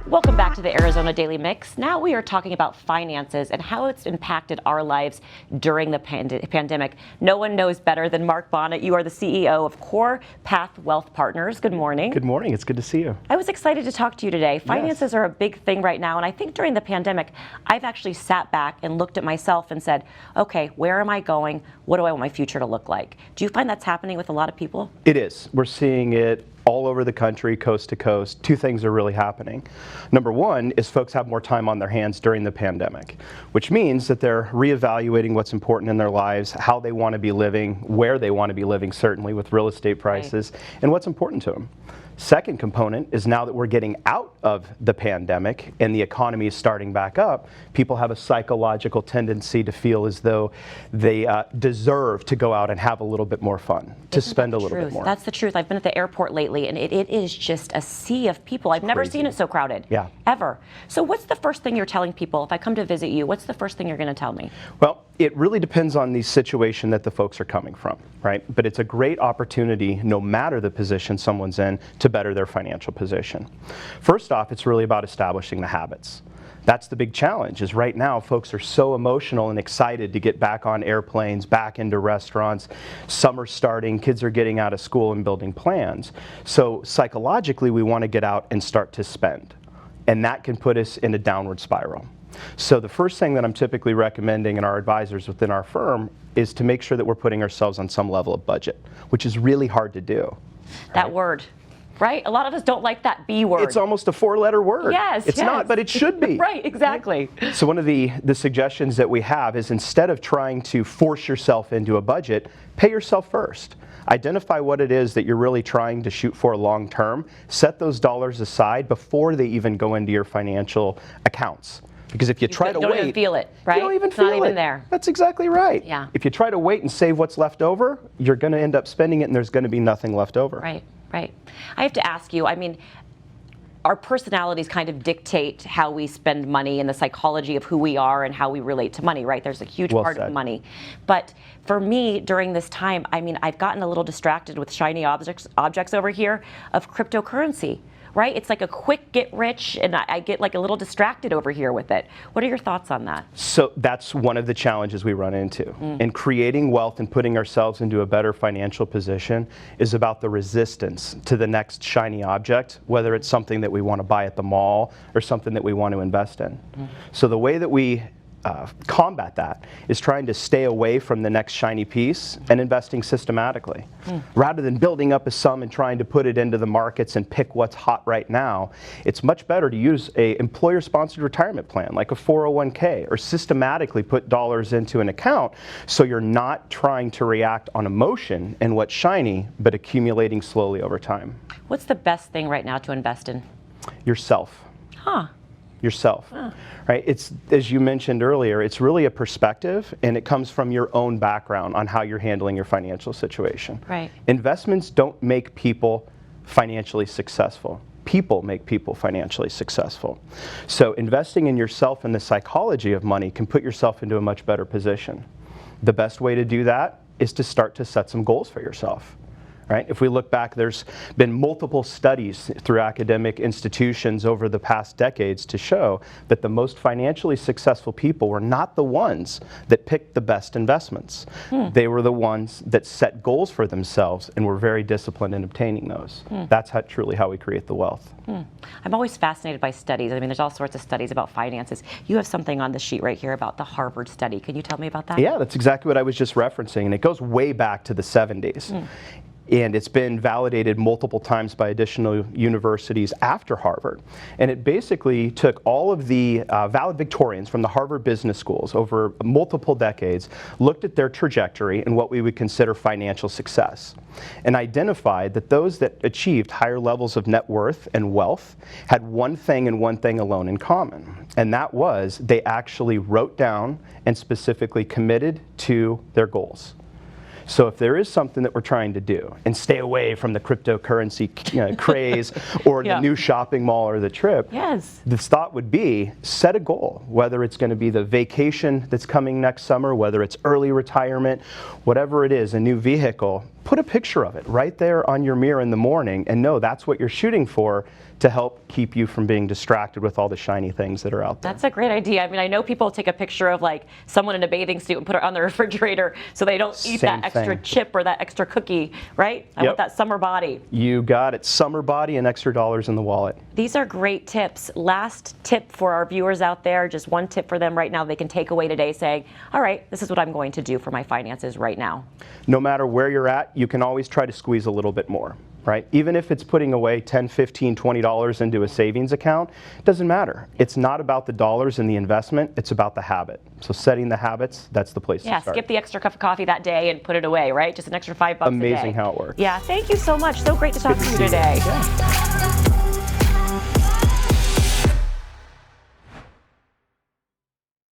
Welcome back to the Arizona Daily Mix. Now we are talking about finances and how it's impacted our lives during the pandemic. No one knows better than Mark Bonnet. You are the CEO of CorePath Wealth Partners. Good morning. Good morning. It's good to see you. I was excited to talk to you today. Finances are a big thing right now, and I think during the pandemic, I've actually sat back and looked at myself and said, okay, where am I going? What do I want my future to look like? Do you find that's happening with a lot of people? It is. We're seeing it all over the country, coast to coast. Two things are really happening. Number one is folks have more time on their hands during the pandemic, which means that they're reevaluating what's important in their lives, how they want to be living, where they want to be living, certainly with real estate prices, and what's important to them. Second component is now that we're getting out of the pandemic and the economy is starting back up, people have a psychological tendency to feel as though they deserve to go out and have a little bit more fun, to spend a little bit more. That's the truth. I've been at the airport lately, and it is just a sea of people. I've never seen it so crowded, ever. So what's the first thing you're telling people? If I come to visit you, what's the first thing you're going to tell me? Well, it really depends on the situation that the folks are coming from, right? But it's a great opportunity, no matter the position someone's in, to better their financial position. First off, it's really about establishing the habits. That's the big challenge, is right now folks are so emotional and excited to get back on airplanes, back into restaurants. Summer's starting, kids are getting out of school and building plans. So psychologically, we want to get out and start to spend. And that can put us in a downward spiral. So the first thing that I'm typically recommending in our advisors within our firm is to make sure that we're putting ourselves on some level of budget, which is really hard to do. That word, right? A lot of us don't like that B word. It's almost a four-letter word. Yes, it's not, but it should be. Right, exactly. So one of the suggestions that we have is, instead of trying to force yourself into a budget, pay yourself first. Identify what it is that you're really trying to shoot for long term. Set those dollars aside before they even go into your financial accounts. Because if you try to wait, you don't even feel it, right? You don't even feel it. It's not even there. That's exactly right. Yeah. If you try to wait and save what's left over, you're going to end up spending it, and there's going to be nothing left over. Right, right. I have to ask you, I mean, our personalities kind of dictate how we spend money and the psychology of who we are and how we relate to money, right? There's a huge part of money. But for me, during this time, I mean, I've gotten a little distracted with shiny objects over here of cryptocurrency. Right? It's like a quick get rich, and I get like a little distracted over here with it. What are your thoughts on that? So that's one of the challenges we run into. And creating wealth and putting ourselves into a better financial position is about the resistance to the next shiny object, whether it's something that we want to buy at the mall or something that we want to invest in. So the way that we combat that is trying to stay away from the next shiny piece and investing systematically. Rather than building up a sum and trying to put it into the markets and pick what's hot right now, it's much better to use a employer-sponsored retirement plan like a 401k, or systematically put dollars into an account so you're not trying to react on emotion and what's shiny, but accumulating slowly over time. What's the best thing right now to invest in? Yourself. Yourself, right? It's, as you mentioned earlier, it's really a perspective, and it comes from your own background on how you're handling your financial situation. Right. Investments don't make people financially successful. People make people financially successful. So investing in yourself and the psychology of money can put yourself into a much better position. The best way to do that is to start to set some goals for yourself. Right? If we look back, there's been multiple studies through academic institutions over the past decades to show that the most financially successful people were not the ones that picked the best investments. They were the ones that set goals for themselves and were very disciplined in obtaining those. That's truly how we create the wealth. I'm always fascinated by studies. I mean, there's all sorts of studies about finances. You have something on the sheet right here about the Harvard study. Can you tell me about that? Yeah, that's exactly what I was just referencing, and it goes way back to the 70s. And it's been validated multiple times by additional universities after Harvard. And it basically took all of the valedictorians from the Harvard business schools over multiple decades, looked at their trajectory and what we would consider financial success, and identified that those that achieved higher levels of net worth and wealth had one thing and one thing alone in common. And that was they actually wrote down and specifically committed to their goals. So if there is something that we're trying to do, and stay away from the cryptocurrency craze or the new shopping mall or the trip, the thought would be set a goal, whether it's going to be the vacation that's coming next summer, whether it's early retirement, whatever it is, a new vehicle, put a picture of it right there on your mirror in the morning and know that's what you're shooting for. to help keep you from being distracted with all the shiny things that are out there. That's a great idea. I mean, I know people take a picture of like someone in a bathing suit and put it on the refrigerator so they don't eat Same that extra thing. chip or that extra cookie, right? I want that summer body. You got it. Summer body and extra dollars in the wallet. These are great tips. Last tip for our viewers out there, just one tip for them right now they can take away today saying, all right, this is what I'm going to do for my finances right now. No matter where you're at, you can always try to squeeze a little bit more. Right? Even if it's putting away $10, $15, $20 into a savings account, it doesn't matter. It's not about the dollars in the investment, it's about the habit. So setting the habits, that's the place to start. Skip the extra cup of coffee that day and put it away, right? Just an extra $5 a day. Amazing how it works. Yeah, thank you so much. So great to talk to you today.